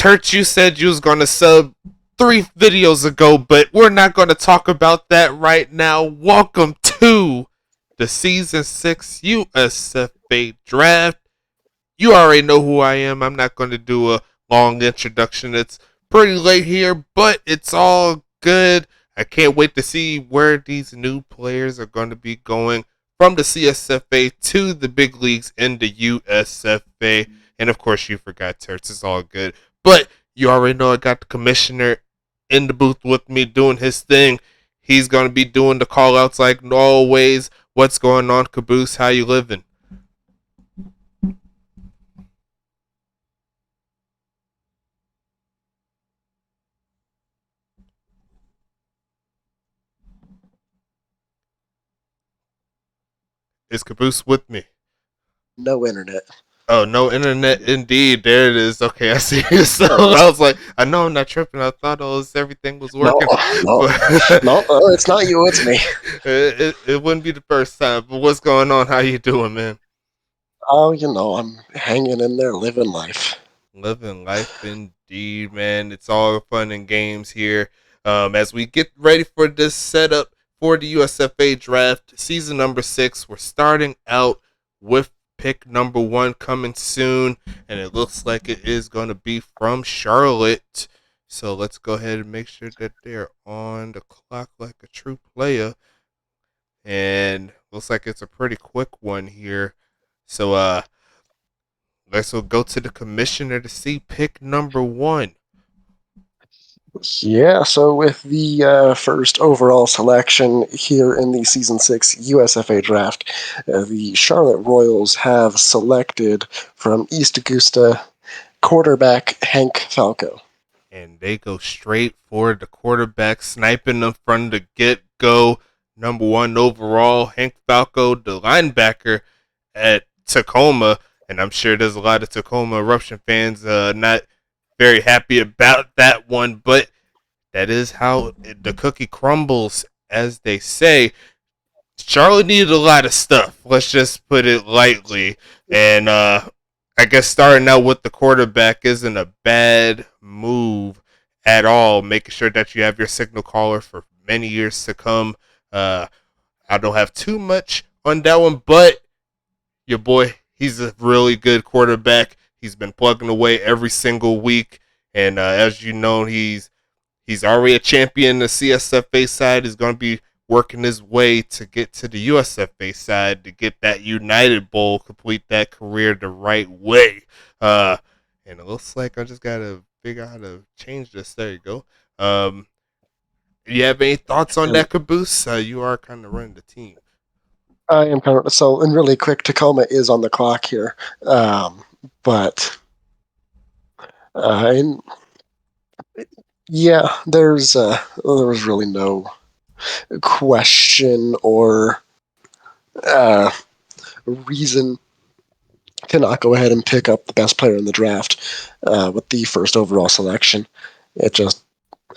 Church, you said you was going to sub 3 videos ago, but we're not going to talk about that right now. Welcome to the Season 6 USFA Draft. You already know who I am. I'm not going to do a long introduction. It's pretty late here, but it's all good. I can't wait to see where these new players are going to be going from the CSFA to the big leagues in the USFA. And of course, you forgot Terps. It's all good. But you already know I got the commissioner in the booth with me doing his thing. He's going to be doing the call outs like always. What's going on, Caboose? How you living? Is Caboose with me? No internet. Oh, no internet indeed. There it is. Okay, I see it. So I was like, I know I'm not tripping. I thought everything was working. No, it's not you, it's me. It wouldn't be the first time. But what's going on? How you doing, man? Oh, I'm hanging in there, living life. Living life indeed, man. It's all fun and games here. As we get ready for this setup for the USFA draft, season number 6, we're starting out with pick number 1 coming soon, and it looks like it is going to be from Charlotte. So let's go ahead and make sure that they're on the clock like a true player. And looks like it's a pretty quick one here. So let's go to the commissioner to see pick number 1. Yeah, so with the first overall selection here in the Season 6 USFA draft, the Charlotte Royals have selected from East Augusta quarterback Hank Falco. And they go straight for the quarterback, sniping them from the get-go. Number 1 overall, Hank Falco, the linebacker at Tacoma. And I'm sure there's a lot of Tacoma Eruption fans not very happy about that one, but that is how the cookie crumbles, as they say. Charlotte needed a lot of stuff. Let's just put it lightly. And I guess starting out with the quarterback isn't a bad move at all. Making sure that you have your signal caller for many years to come. I don't have too much on that one, but your boy, he's a really good quarterback. He's been plugging away every single week, and as you know, he's already a champion. The CSFA side is going to be working his way to get to the USFA side to get that United Bowl, complete that career the right way. And it looks like I just got to figure out how to change this. There you go. You have any thoughts on that, Caboose? You are kind of running the team. I am kind of so, and really quick, Tacoma is on the clock here, but yeah, there was really no question or reason to not go ahead and pick up the best player in the draft with the first overall selection. It just,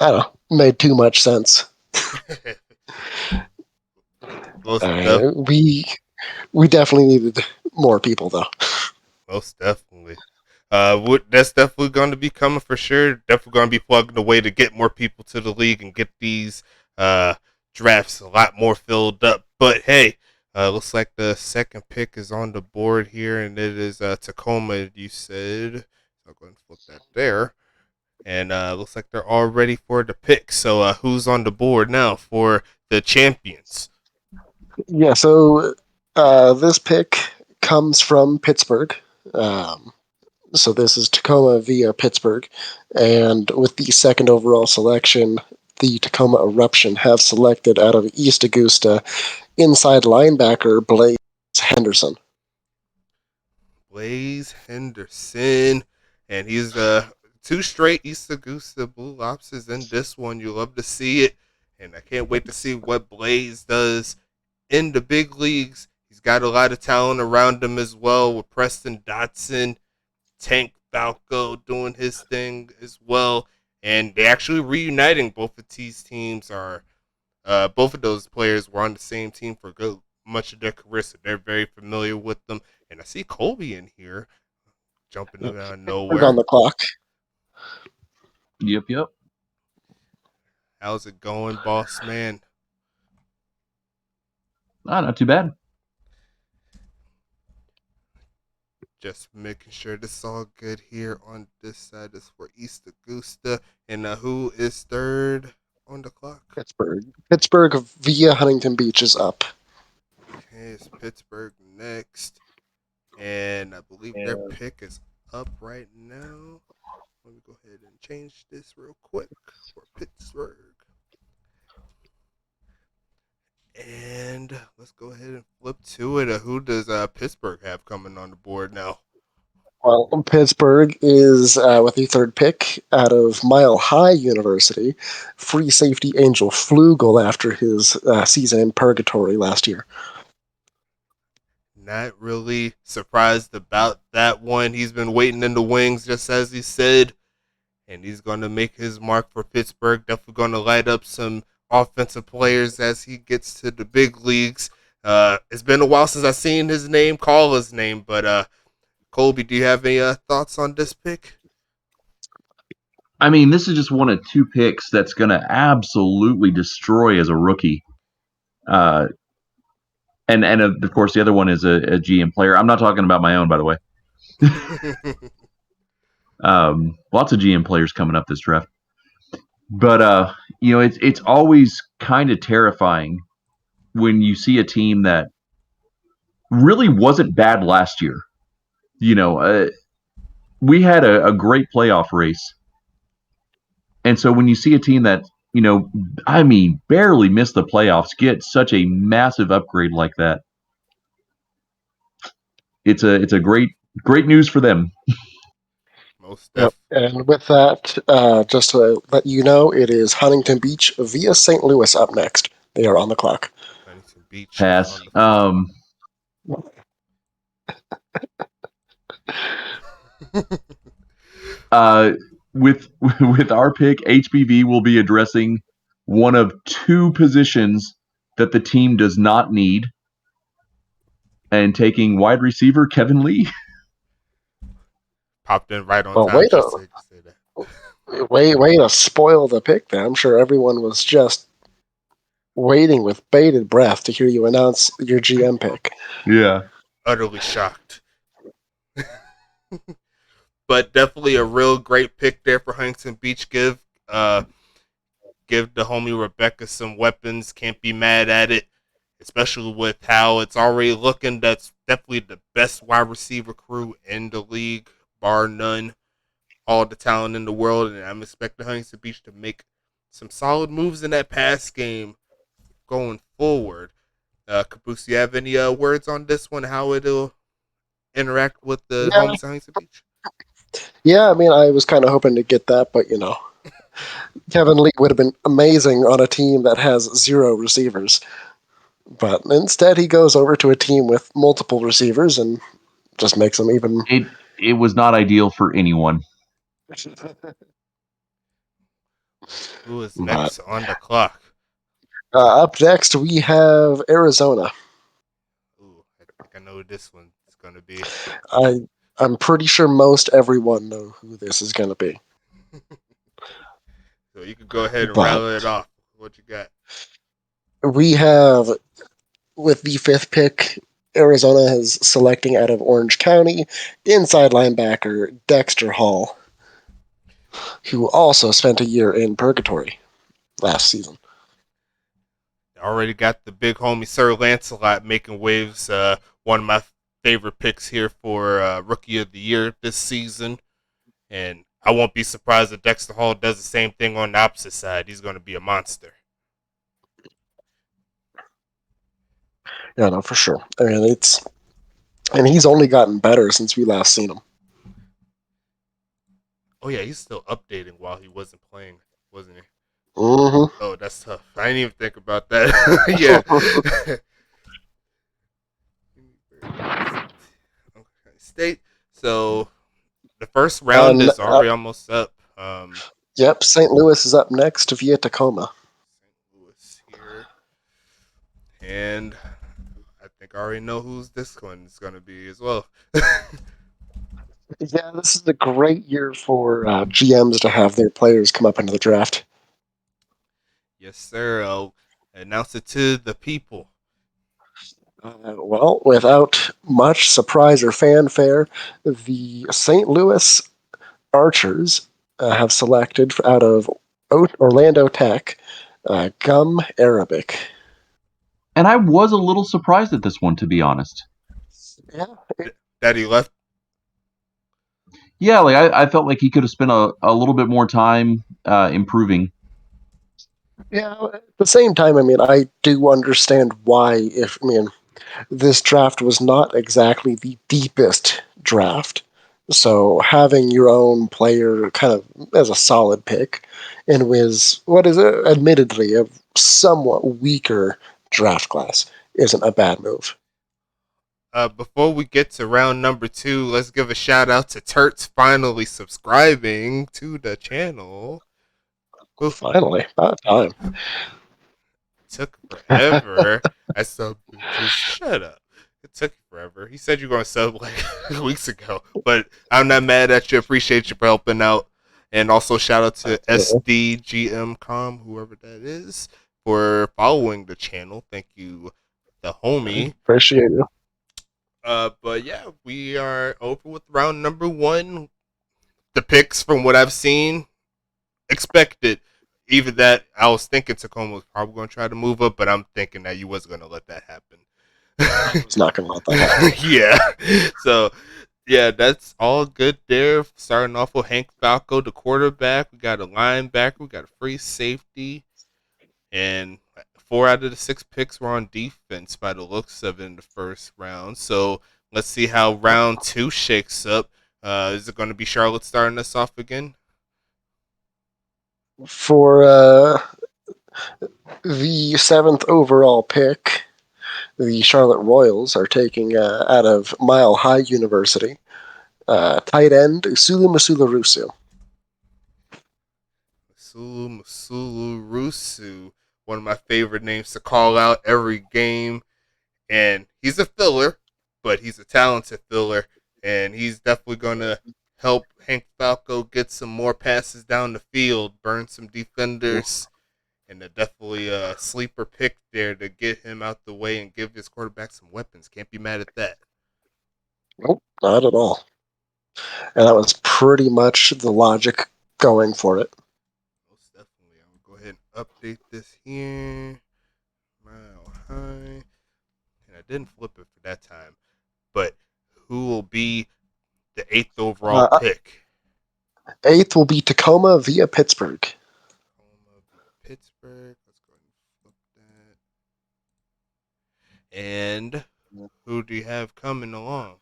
I don't know, made too much sense. We definitely needed more people, though. Most definitely. That's definitely going to be coming for sure. Definitely going to be plugging away to get more people to the league and get these drafts a lot more filled up. But hey, looks like the second pick is on the board here, and it is Tacoma. You said, I'll go and flip that there, and looks like they're all ready for the pick. So who's on the board now for the champions? Yeah. So this pick comes from Pittsburgh. So this is Tacoma via Pittsburgh. And with the second overall selection, the Tacoma Eruption have selected out of East Augusta inside linebacker Blaze Henderson. Blaze Henderson. And he's 2 straight East Augusta Blue Lobsters in this one. You love to see it. And I can't wait to see what Blaze does in the big leagues. He's got a lot of talent around him as well, with Preston Dotson, Tank Falco doing his thing as well. And they actually reuniting. Both of these teams are, both of those players were on the same team for much of their career, so they're very familiar with them. And I see Colby in here jumping out of nowhere. On the clock. Yep, yep. How's it going, boss man? Not too bad. Just making sure this is all good here on this side. This is for East Augusta. And who is third on the clock? Pittsburgh via Huntington Beach is up. Okay, it's Pittsburgh next. And I believe their pick is up right now. Let me go ahead and change this real quick for Pittsburgh. And let's go ahead and flip to it. Who does Pittsburgh have coming on the board now? Well, Pittsburgh is with the third pick out of Mile High University. Free safety Angel Flugel after his season in purgatory last year. Not really surprised about that one. He's been waiting in the wings, just as he said, and he's going to make his mark for Pittsburgh. Definitely going to light up some offensive players as he gets to the big leagues. It's been a while since I've seen his name, call his name, but Colby, do you have any thoughts on this pick? I mean, this is just one of two picks that's going to absolutely destroy as a rookie. And of course, the other one is a GM player. I'm not talking about my own, by the way. Lots of GM players coming up this draft. But it's always kind of terrifying when you see a team that really wasn't bad last year. We had a great playoff race, and so when you see a team that barely missed the playoffs get such a massive upgrade like that, it's a great news for them. Most Yep. definitely. And with that, just to let you know, it is Huntington Beach via St. Louis up next. They are on the clock. Huntington Beach is Pass. on the clock. Uh, with with our pick, HBV will be addressing one of two positions that the team does not need, and taking wide receiver Kevin Lee. Popped in right on Well, time just to say that. way to spoil the pick there. I'm sure everyone was just waiting with bated breath to hear you announce your GM pick. Yeah. Utterly shocked. But definitely a real great pick there for Huntington Beach. Give the homie Rebecca some weapons. Can't be mad at it, especially with how it's already looking. That's definitely the best wide receiver crew in the league, bar none. All the talent in the world, and I'm expecting Huntington Beach to make some solid moves in that pass game going forward. Caboose, you have any words on this one? How it'll interact with the Yeah, homies at Huntington Beach? yeah. I mean, I was kind of hoping to get that, but Kevin Lee would have been amazing on a team that has zero receivers. But instead, he goes over to a team with multiple receivers and just makes them even. It was not ideal for anyone. Who is But next on the clock? up next, we have Arizona. Ooh, I think I know who this one's going to be. I I'm pretty sure most everyone know who this is going to be. So you could go ahead and But rattle it off. What you got? we have, with the fifth pick, Arizona is selecting out of Orange County inside linebacker Dexter Hall, who also spent a year in purgatory last season. Already got the big homie Sir Lancelot making waves. One of my favorite picks here for Rookie of the Year this season. And I won't be surprised if Dexter Hall does the same thing on the opposite side. He's going to be a monster. Yeah, no, for sure. I mean, and he's only gotten better since we last seen him. Oh, yeah, he's still updating while he wasn't playing, wasn't he? Mm-hmm. Oh, that's tough. I didn't even think about that. Yeah. Okay, State. So the first round is already almost up. Yep, St. Louis is up next via Tacoma. St. Louis here. And I think I already know who's this one is going to be as well. Yeah, this is a great year for GMs to have their players come up into the draft. Yes, sir. I'll announce it to the people. Well, without much surprise or fanfare, the St. Louis Archers have selected out of Orlando Tech Gum Arabic. And I was a little surprised at this one, to be honest. Yeah, That he left. Yeah, like I felt like he could have spent a little bit more time improving. yeah. At the same time, I mean, I do understand why. This draft was not exactly the deepest draft. So having your own player kind of as a solid pick and was what is admittedly a somewhat weaker draft class isn't a bad move. Before we get to round number 2, let's give a shout out to Turts finally subscribing to the channel. Whew, Finally, about time. took forever. I sub bitches. Shut up. It took forever. He said you were going to sub like weeks ago, but I'm not mad at you. Appreciate you for helping out. And also shout out to SDGMcom, whoever that is, for following the channel. Thank you, the homie. Appreciate you. But yeah, we are over with round number 1. The picks, from what I've seen, expected. Even that, I was thinking Tacoma was probably going to try to move up, but I'm thinking that you wasn't going to let that happen. I was not going to let that happen. Yeah. So, yeah, that's all good there. Starting off with Hank Falco, the quarterback. We got a linebacker. We got a free safety. And 4 out of the 6 picks were on defense by the looks of it in the first round. So, let's see how round 2 shakes up. Is it going to be Charlotte starting us off again? For the 7th overall pick, the Charlotte Royals are taking out of Mile High University tight end Usulu Musularusu. Masulu Rusu, one of my favorite names to call out every game. And he's a filler, but he's a talented filler. And he's definitely going to help Hank Falco get some more passes down the field, burn some defenders. And definitely a sleeper pick there to get him out the way and give his quarterback some weapons. Can't be mad at that. Nope, not at all. And that was pretty much the logic going for it. Most definitely. I'm going to go ahead and update this here. Mile high. And I didn't flip it for that time. But who will be the 8th overall pick? 8th will be Tacoma via Pittsburgh. Tacoma via Pittsburgh. Let's go ahead and flip that. And who do you have coming along?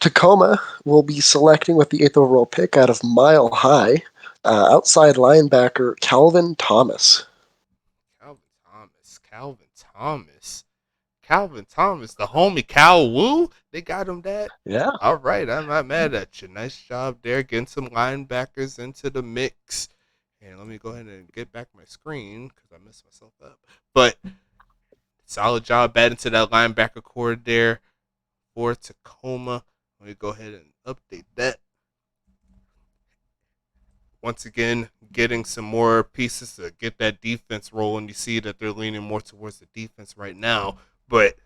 Tacoma will be selecting with the 8th overall pick out of Mile High, outside linebacker Calvin Thomas. Calvin Thomas, the homie Cal Woo. They got him that. Yeah. All right, I'm not mad at you. Nice job there, getting some linebackers into the mix. And let me go ahead and get back my screen because I messed myself up. But solid job adding to that linebacker core there for Tacoma. Let me go ahead and update that. Once again, getting some more pieces to get that defense rolling. You see that they're leaning more towards the defense right now. But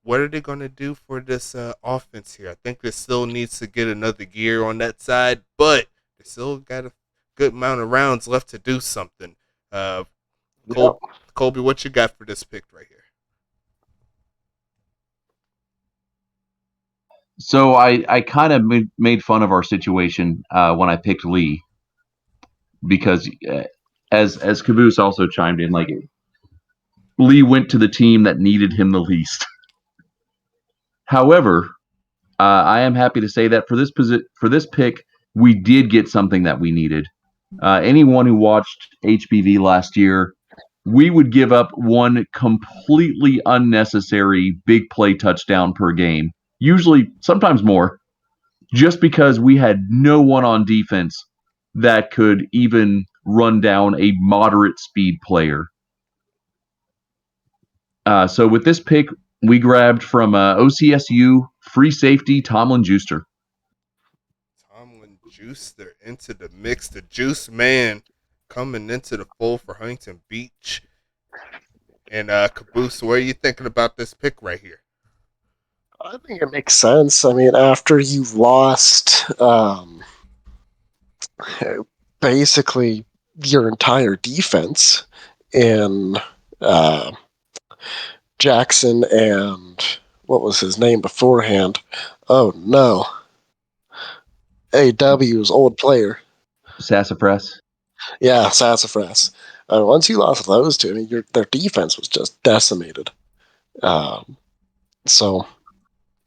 what are they going to do for this offense here? I think they still needs to get another gear on that side, but they still got a good amount of rounds left to do something. Colby, what you got for this pick right here? So I kind of made fun of our situation when I picked Lee because as Caboose also chimed in, like Lee went to the team that needed him the least. However, I am happy to say that for this pick, we did get something that we needed. Anyone who watched HBV last year, we would give up one completely unnecessary big play touchdown per game, usually sometimes more, just because we had no one on defense that could even run down a moderate speed player. So with this pick, we grabbed from OCSU free safety Tomlin Juicer. Tomlin Juicer into the mix. The Juice Man coming into the fold for Huntington Beach. And Caboose, what are you thinking about this pick right here? I think it makes sense. I mean, after you've lost basically your entire defense in Jackson and what was his name beforehand? Oh no, AW's old player. Sassafras. Yeah, Sassafras. Once you lost those two, I mean, their defense was just decimated. So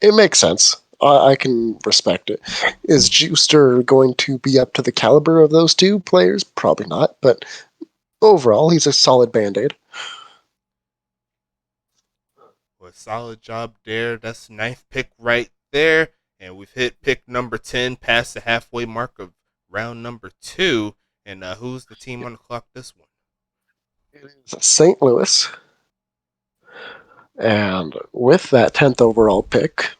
it makes sense. I can respect it. Is Juicer going to be up to the caliber of those two players? Probably not, but overall, he's a solid band-aid. Well, solid job there. That's ninth pick right there. And we've hit pick number 10, past the halfway mark of round number 2. And who's the team on the clock this one? It is St. Louis. And with that 10th overall pick,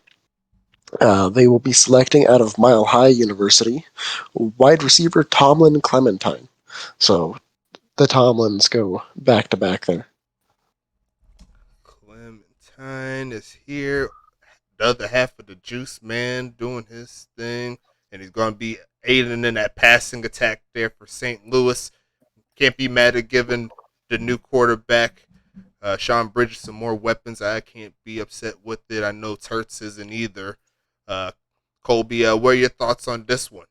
they will be selecting out of Mile High University wide receiver Tomlin Clementine. So the Tomlins go back to back there. Clementine is here. The other half of the Juice Man doing his thing. And he's going to be aiding in that passing attack there for St. Louis. Can't be mad at giving the new quarterback, Sean Bridges, some more weapons. I can't be upset with it. I know Tertz isn't either. Colby, what are your thoughts on this one?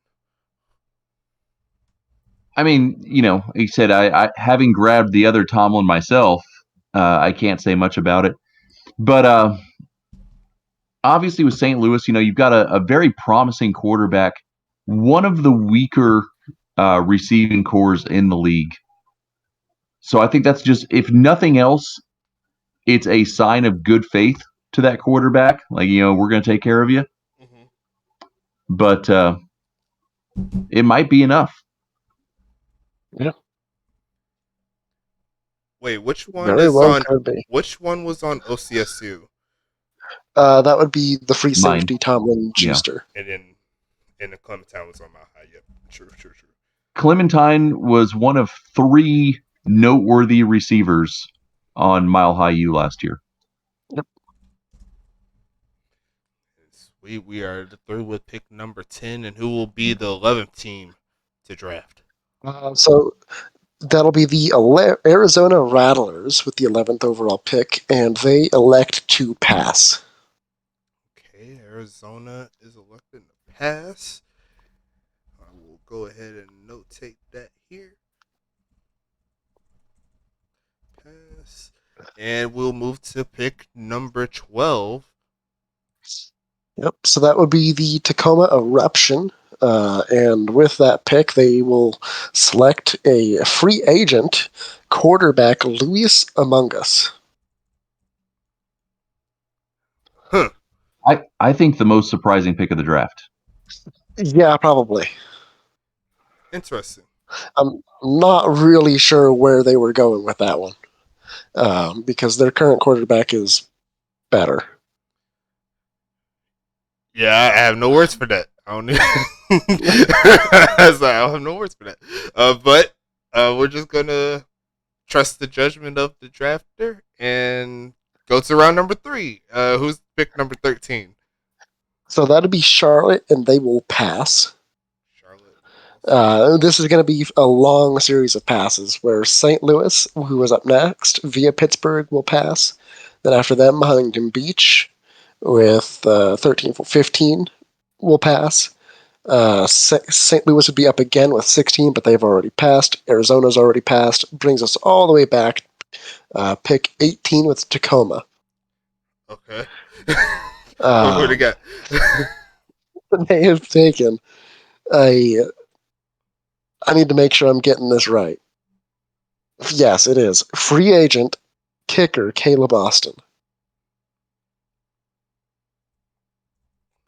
I mean, he said, I having grabbed the other Tomlin myself, I can't say much about it. But obviously with St. Louis, you've got a very promising quarterback, one of the weaker receiving cores in the league. So I think that's just, if nothing else, it's a sign of good faith to that quarterback. Like, we're going to take care of you. Mm-hmm. But it might be enough. Yeah. Wait, which one Very is well on? could be. Which one was on OCSU? That would be the free Mine. safety Tomlin Yeah. Juicer. And then the Clementine was on Mile High. Yep, true. Clementine was one of 3 noteworthy receivers on Mile High U last year. Yep. Sweet. We are through with pick number 10, and who will be the 11th team to draft? So that'll be the Arizona Rattlers with the 11th overall pick, and they elect to pass. Okay, Arizona is elected to pass. I will go ahead and notate that here. Pass. And we'll move to pick number 12. Yep, so that would be the Tacoma Eruption. And with that pick, they will select a free agent quarterback, Luis Among Us. Huh. I think the most surprising pick of the draft. Yeah, probably. Interesting. I'm not really sure where they were going with that one, because their current quarterback is better. Yeah, I have no words for that. I don't need. I have no words for that. But we're just gonna trust the judgment of the drafter and go to round number 3. Who's pick number 13? So that'd be Charlotte, and they will pass. Charlotte. This is going to be a long series of passes where St. Louis, who was up next, via Pittsburgh, will pass. Then after them, Huntington Beach with 13, 15 will pass. St. Louis would be up again with 16, but they've already passed. Arizona's already passed. Brings us all the way back. Pick 18 with Tacoma. Okay. Who do you got? They have taken I need to make sure I'm getting this right. Yes, it is. Free agent kicker Caleb Austin.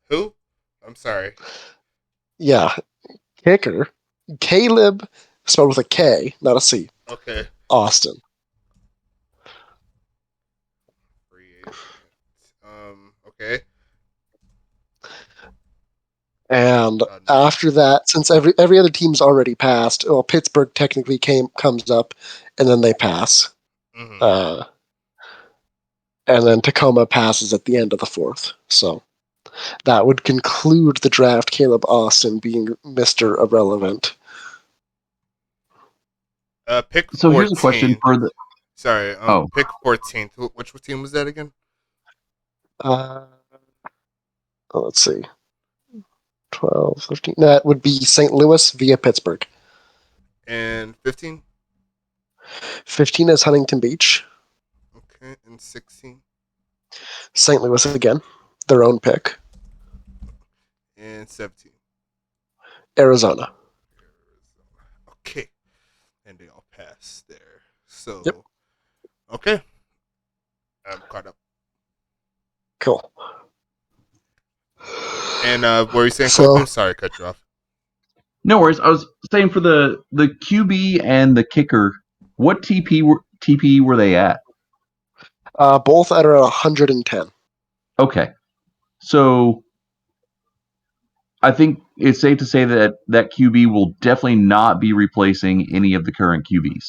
Who? I'm sorry. Yeah, kicker Caleb, spelled with a K, not a C. Okay. Austin. Free agent. Okay. And after that, since every other team's already passed, well, Pittsburgh technically comes up, and then they pass. Mm-hmm. And then Tacoma passes at the end of the fourth. So that would conclude the draft, Caleb Austin being Mr. Irrelevant. Pick So here's a question 14. for the. Sorry, Oh, pick 14th. Which team was that again? Let's see. 12, 15. That would be St. Louis via Pittsburgh. And 15? 15 is Huntington Beach. Okay, and 16? St. Louis again. Their own pick. And 17? Arizona. Okay. And they all pass there. So, Yep. okay. I'm caught up. Cool. And what were you saying, So, Kobe? Sorry, cut you off. no worries. I was saying for the QB and the kicker, what TP were they at? both at around 110. Okay, so I think it's safe to say that that QB will definitely not be replacing any of the current QBs.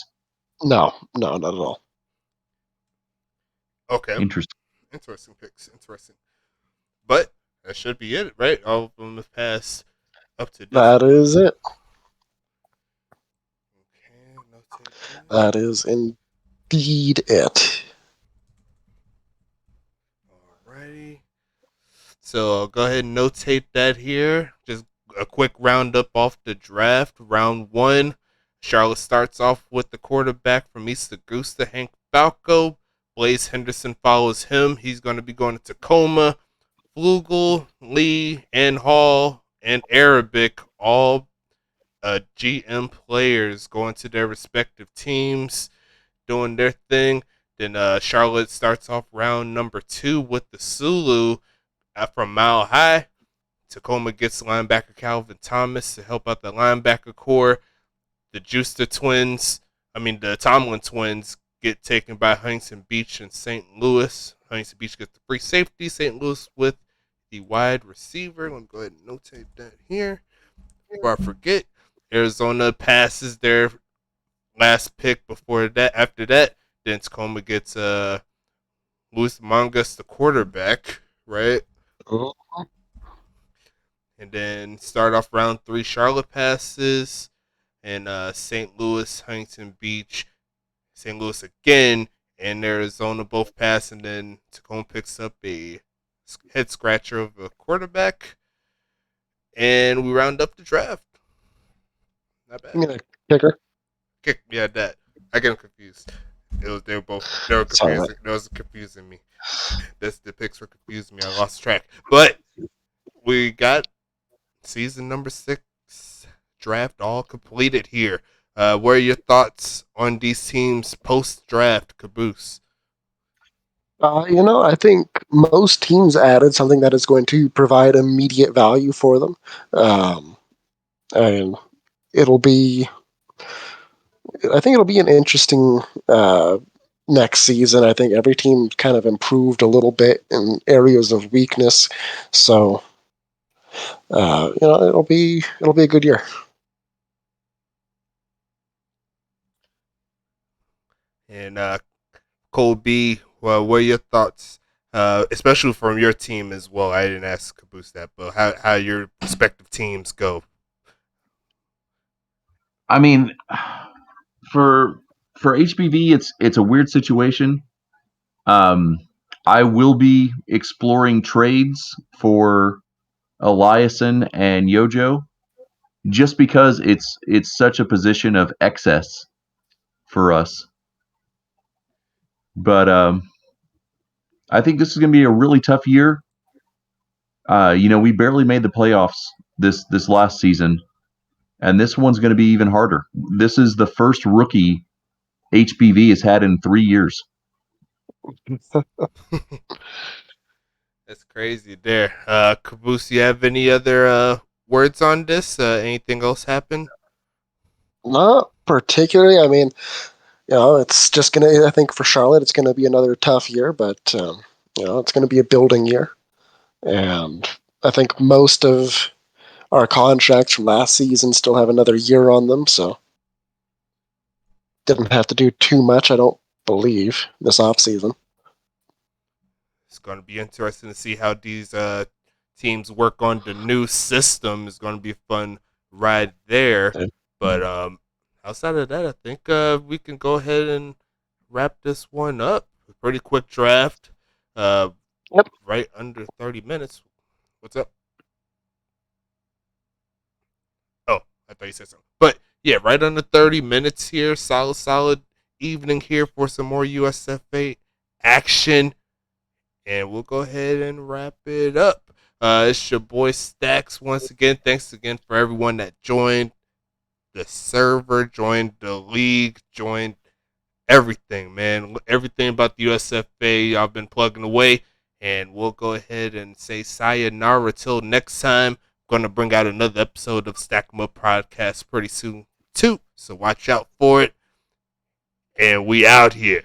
No, not at all. Okay. Interesting. Interesting picks. Interesting. But that should be it, right? All of them have passed up to this That point. is it. Okay, notate this. That is indeed it. Alrighty. So I'll go ahead and notate that here. Just a quick roundup off the draft. Round 1, Charlotte starts off with the quarterback from East Augusta, Hank Falco. Blaze Henderson follows him. He's going to be going to Tacoma. Flugel, Lee, and Hall, and Arabic, all GM players going to their respective teams, doing their thing. Then Charlotte starts off round number 2 with the Sulu from Mile High. Tacoma gets linebacker Calvin Thomas to help out the linebacker core. The the Tomlin twins get taken by Huntington Beach and St. Louis. Huntington Beach gets the free safety. St. Louis with the wide receiver. Let me go ahead and notate that here before I forget. Arizona passes their last pick before that. After that, then Tacoma gets Luis Mongas, the quarterback, right? And then start off round 3. Charlotte passes, and St. Louis, Huntington Beach, St. Louis again, and Arizona both pass, and then Tacoma picks up a head scratcher of a quarterback, and we round up the draft. Not bad. You mean a kicker? Yeah, that. I get them confused. They were Sorry. confusing. That was confusing me. The picks were confusing me. I lost track. But we got season number 6 draft all completed here. What are your thoughts on these teams post draft, Caboose? I think most teams added something that is going to provide immediate value for them. And it'll be, I think it'll be an interesting next season. I think every team kind of improved a little bit in areas of weakness. So, it'll be a good year. And Cole B, well, what are your thoughts? Especially from your team as well. I didn't ask Caboose that, but how your respective teams go. I mean, for HBV, it's a weird situation. I will be exploring trades for Eliason and Yojo, just because it's such a position of excess for us. But I think this is going to be a really tough year. We barely made the playoffs this last season, and this one's going to be even harder. This is the first rookie HBV has had in 3 years. That's crazy there. Caboose, you have any other words on this? Anything else happen? Not particularly. I mean, it's just I think for Charlotte, it's gonna be another tough year, but it's gonna be a building year. And I think most of our contracts from last season still have another year on them, so didn't have to do too much, I don't believe, this off season. It's going to be interesting to see how these teams work on the new system. It's going to be a fun ride there. Okay. But outside of that, I think we can go ahead and wrap this one up. A pretty quick draft. Yep. Right under 30 minutes. What's up? Oh, I thought you said something. But yeah, right under 30 minutes here. Solid evening here for some more USFA action. And we'll go ahead and wrap it up. It's your boy Stacks once again. Thanks again for everyone that joined the server, joined the league, joined everything, man. Everything about the USFA I've been plugging away. And we'll go ahead and say sayonara till next time. Going to bring out another episode of Stack 'em Up Podcast pretty soon, too. So watch out for it. And we out here.